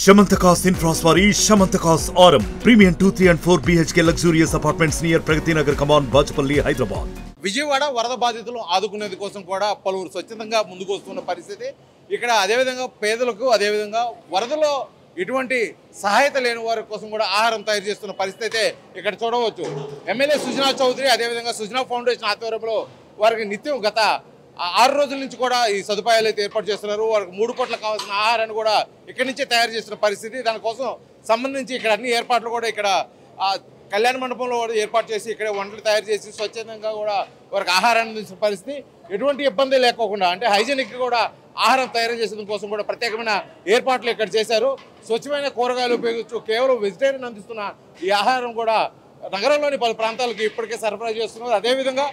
Shamantakas Infraswari, Shamantakas Aurum. Premium 2, 3 and 4 BHK luxurious apartments near Pragati Nagar, Kaman, Bajpalli, Hyderabad. Vijayawada వరద బాధితులను ఆదుకునేది కోసం కూడా పలువురు స్వచ్ఛందంగా ముందుకు వస్తున్న పరిస్థితి. ఇక్కడ అదేవిధంగా పేదలకు అదేవిధంగా వరదలో ఎటువంటి సహాయత లేని వారి కోసం కూడా ఆహారం తయారు చేస్తున్న పరిస్థితి ఇక్కడ చూడవచ్చు. ఎమ్మెల్యే సుజనా చౌదరి అదేవిధంగా సుజనా ఫౌండేషన్ ఆధ్వర్యంలో వారికి నిత్యం గత 6 రోజుల నుంచి కూడా ఈ సదుపాయాలు అయితే ఏర్పాటు చేస్తున్నారు. వారికి 3 పూటలకు కావాల్సిన ఆహారాన్ని కూడా ఇక్కడి నుంచే తయారు చేస్తున్న పరిస్థితి. దానికోసం సంబంధించి ఇక్కడ అన్ని ఏర్పాట్లు కూడా ఇక్కడ కళ్యాణ మండపంలో ఏర్పాటు చేసి ఇక్కడ వంటలు తయారు చేసి స్వచ్ఛందంగా కూడా వారికి ఆహారాన్ని అందించిన పరిస్థితి. ఎటువంటి ఇబ్బంది లేకోకుండా అంటే హైజీనిక్ కూడా ఆహారం తయారు చేసడం కోసం కూడా ప్రత్యేకమైన ఏర్పాట్లు ఇక్కడ చేశారు. స్వచ్ఛమైన కూరగాయలు ఉపయోగించు కేవలం వెజిటేరియన్ అందిస్తున్న ఈ ఆహారం కూడా నగరంలోని పలు ప్రాంతాలకు ఇప్పటికే సరఫరా చేస్తున్నారు. అదేవిధంగా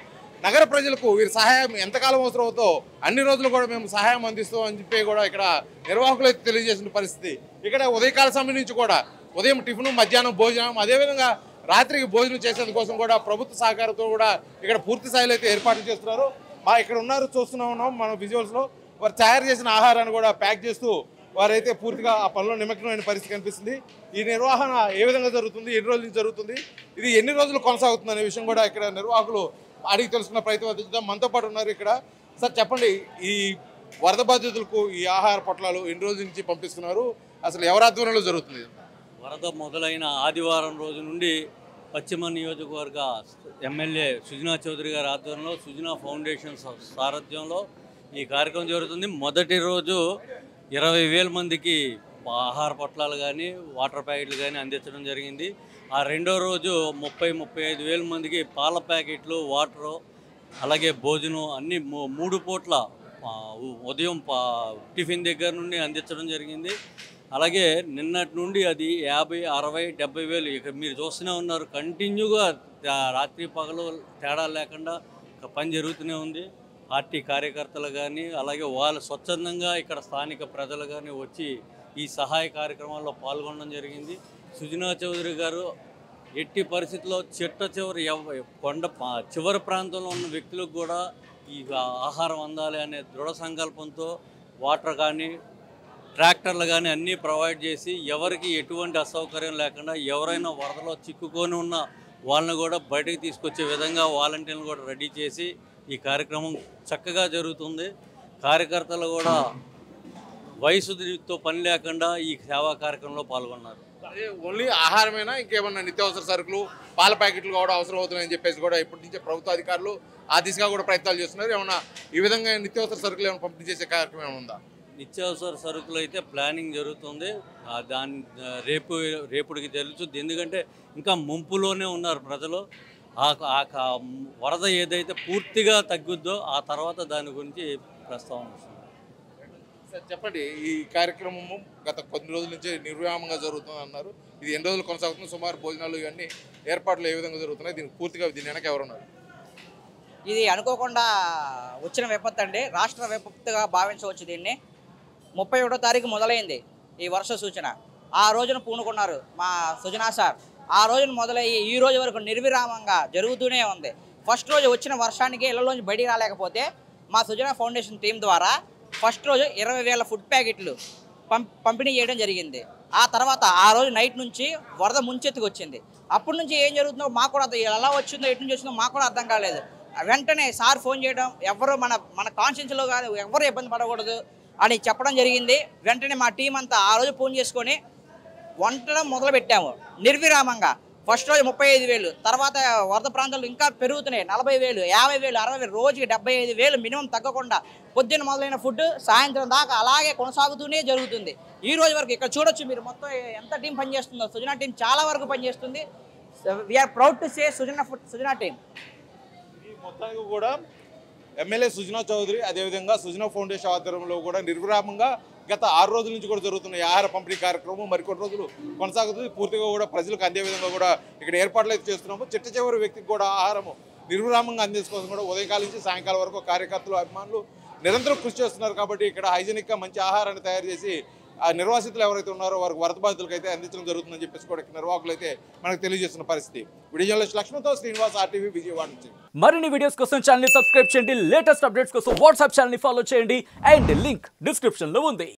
నగర ప్రజలకు వీరి సహాయం ఎంతకాలం అవసరం అవుతో అన్ని రోజులు కూడా మేము సహాయం అందిస్తాం అని చెప్పి కూడా ఇక్కడ నిర్వాహకులు అయితే తెలియజేసిన పరిస్థితి. ఇక్కడ ఉదయకాల సమయం నుంచి కూడా ఉదయం టిఫిన్, మధ్యాహ్నం భోజనం, అదేవిధంగా రాత్రికి భోజనం చేసేందుకోసం కూడా ప్రభుత్వ సహకారంతో కూడా ఇక్కడ పూర్తి స్థాయిలో అయితే ఏర్పాట్లు చేస్తున్నారు. ఇక్కడ ఉన్నారు, చూస్తూనే ఉన్నాం మన విజువల్స్లో. వారు తయారు చేసిన ఆహారాన్ని కూడా ప్యాక్ చేస్తూ వారైతే పూర్తిగా ఆ పనిలో నిమగ్నమైన పరిస్థితి కనిపిస్తుంది. ఈ నిర్వహణ ఏ విధంగా జరుగుతుంది, ఎన్ని రోజుల నుంచి జరుగుతుంది, ఇది ఎన్ని రోజులు కొనసాగుతుంది అనే విషయం కూడా ఇక్కడ నిర్వాహకులు అడిగి తెలుసుకున్న ప్రయత్నం మనతో పాటు ఉన్నారు. ఇక్కడ సార్ చెప్పండి, ఈ వరద బాధితులకు ఈ ఆహార పొట్లాలు ఎన్ని రోజుల నుంచి పంపిస్తున్నారు, అసలు ఎవరి ఆధ్వర్యంలో జరుగుతుంది? వరద మొదలైన ఆదివారం రోజు నుండి పశ్చిమ నియోజకవర్గ ఎమ్మెల్యే సుజనా చౌదరి గారి ఆధ్వర్యంలో సుజనా ఫౌండేషన్ సారథ్యంలో ఈ కార్యక్రమం జరుగుతుంది. మొదటి రోజు 20,000 మందికి ఆహార పొట్లాలు కానీ వాటర్ ప్యాకెట్లు కానీ అందించడం జరిగింది. ఆ రెండో రోజు 30-35,000 మందికి పాల ప్యాకెట్లు, వాటరు, అలాగే భోజనం అన్నీ 3 పూట్ల ఉదయం టిఫిన్ దగ్గర నుండి అందించడం జరిగింది. అలాగే నిన్నటి నుండి అది 50, 60, 70,000 ఇక మీరు చూస్తూనే ఉన్నారు. కంటిన్యూగా రాత్రి పగలు తేడా లేకుండా పని జరుగుతూనే ఉంది. పార్టీ కార్యకర్తలు కానీ అలాగే వాళ్ళు స్వచ్ఛందంగా ఇక్కడ స్థానిక ప్రజలు కానీ వచ్చి ఈ సహాయ కార్యక్రమాల్లో పాల్గొనడం జరిగింది. సుజనా చౌదరి గారు ఎట్టి పరిస్థితుల్లో కొండ చివరి ప్రాంతంలో ఉన్న వ్యక్తులకు కూడా ఈ ఆహారం అందాలి అనే దృఢ సంకల్పంతో వాటర్ కానీ ట్రాక్టర్లు కానీ అన్నీ ప్రొవైడ్ చేసి ఎవరికి ఎటువంటి అసౌకర్యం లేకుండా ఎవరైనా వరదలో చిక్కుకొని ఉన్న వాళ్ళని కూడా బయటకు తీసుకొచ్చే విధంగా వాలంటీర్లు కూడా రెడీ చేసి ఈ కార్యక్రమం చక్కగా జరుగుతుంది. కార్యకర్తలు కూడా వయసుతో పని లేకుండా ఈ సేవా కార్యక్రమంలో పాల్గొన్నారు. ఓన్లీ ఆహారమైనా ఇంకేమన్నా నిత్యావసర సరుకులు, పాల ప్యాకెట్లు కూడా అవసరం అవుతున్నాయని చెప్పేసి కూడా ఇప్పటి నుంచే ప్రభుత్వ అధికారులు ఆ దిశగా కూడా ప్రయత్నాలు చేస్తున్నారు. ఏమన్నా ఈ విధంగా నిత్యావసర సరుకులు ఏమైనా పంపిణీ చేసే కార్యక్రమం ఏమైనా ఉందా? నిత్యావసర సరుకులు అయితే ప్లానింగ్ జరుగుతుంది. దాని రేపుడికి తెలుసు. ఎందుకంటే ఇంకా ముంపులోనే ఉన్నారు ప్రజలు. వరద ఏదైతే పూర్తిగా తగ్గుద్దో ఆ తర్వాత దాని గురించి ప్రస్తావన వస్తుంది. సార్ చెప్పండి, ఈ కార్యక్రమము గత కొన్ని రోజుల నుంచి నిర్విరామంగా జరుగుతుంది అన్నారు. ఇది ఎన్ని రోజులు కొనసాగుతుంది? సుమారు భోజనాలు ఇవన్నీ ఏర్పాట్లు ఏ విధంగా జరుగుతున్నాయి? దీని వెనక ఎవరున్నారు? ఇది అనుకోకుండా వచ్చిన విపత్తు అండి. రాష్ట్ర విపత్తుగా భావించవచ్చు దీన్ని. 31వ తారీఖు మొదలైంది ఈ వర్ష సూచన. ఆ రోజున పూనుకున్నారు మా సుజనా సార్. ఆ రోజున మొదలయ్యి ఈ రోజు వరకు నిర్విరామంగా జరుగుతూనే ఉంది. ఫస్ట్ రోజు వచ్చిన వర్షానికి ఇళ్లలోంచి బయటికి రాలేకపోతే మా సుజనా ఫౌండేషన్ టీం ద్వారా ఫస్ట్ రోజు 20,000 ఫుడ్ ప్యాకెట్లు పంపిణీ చేయడం జరిగింది. ఆ తర్వాత ఆ రోజు నైట్ నుంచి వరద ముంచెత్తుకు వచ్చింది. అప్పటి నుంచి ఏం జరుగుతుందో మాకు కూడా ఎలా వచ్చిందో ఎటు నుంచి వచ్చిందో మాకు కూడా అర్థం కాలేదు. వెంటనే సార్ ఫోన్ చేయడం, ఎవరు మన కాన్షియన్స్లో కాదు ఎవరు ఇబ్బంది పడకూడదు అని చెప్పడం జరిగింది. వెంటనే మా టీం అంతా ఆ రోజు ఫోన్ చేసుకొని వంటడం మొదలుపెట్టాము నిర్విరామంగా. ఫస్ట్ రోజు 35,000, తర్వాత వరద ప్రాంతాలు ఇంకా పెరుగుతున్నాయి. 40,000, 50,000, 60,000, రోజుకి 75,000 మినిమం తగ్గకుండా పొద్దున్న మొదలైన ఫుడ్ సాయంత్రం దాకా అలాగే కొనసాగుతూనే జరుగుతుంది. ఈ రోజు వరకు ఇక్కడ చూడొచ్చు మీరు మొత్తం ఎంత టీం పనిచేస్తుందో. సుజనా టీం చాలా వరకు పనిచేస్తుంది. We are proud to say Sujana team. ఈ మొత్తానికి కూడా ఎమ్మెల్యే సుజనా చౌదరి అదేవిధంగా సుజనా ఫౌండేషన్ ఆధ్వర్యంలో కూడా నిర్విరామంగా గత 6 రోజుల నుంచి కూడా జరుగుతున్న ఈ ఆహార పంపిణీ కార్యక్రమం మరికొన్ని రోజులు కొనసాగుతుంది. పూర్తిగా కూడా ప్రజలకు అందే విధంగా కూడా ఇక్కడ ఏర్పాట్లు అయితే చేస్తున్నాము. చిట్ట చివరి వ్యక్తికి కూడా ఆహారం నిర్విరామంగా అందించుకోవడం కూడా ఉదయకాలం నుంచి సాయంకాలం వరకు కార్యకర్తలు, అభిమానులు నిరంతరం కృషి చేస్తున్నారు. కాబట్టి ఇక్కడ హైజీనిక్గా మంచి ఆహారాన్ని తయారు చేసి ఆ నిర్వాసితులు ఎవరైతే ఉన్నారో వారికి వరద బాధితులకు అయితే అందించడం జరుగుతుందని చెప్పేసి కూడా నిర్వాహకులు అయితే మనకు తెలియజేస్తున్న పరిస్థితి. వీడియో జర్నలిస్ట్ లక్ష్మణ్తో శ్రీనివాస్, RTV విజయవాడ నుంచి. మరిన్ని వీడియోస్ కోసం ఛానల్ ని సబ్స్క్రైబ్ చేయండి. లేటెస్ట్ అప్డేట్స్ కోసం వాట్సాప్ ఛానల్ ని ఫాలో చేయండి. అండ్ లింక్ డిస్క్రిప్షన్ లో ఉంది.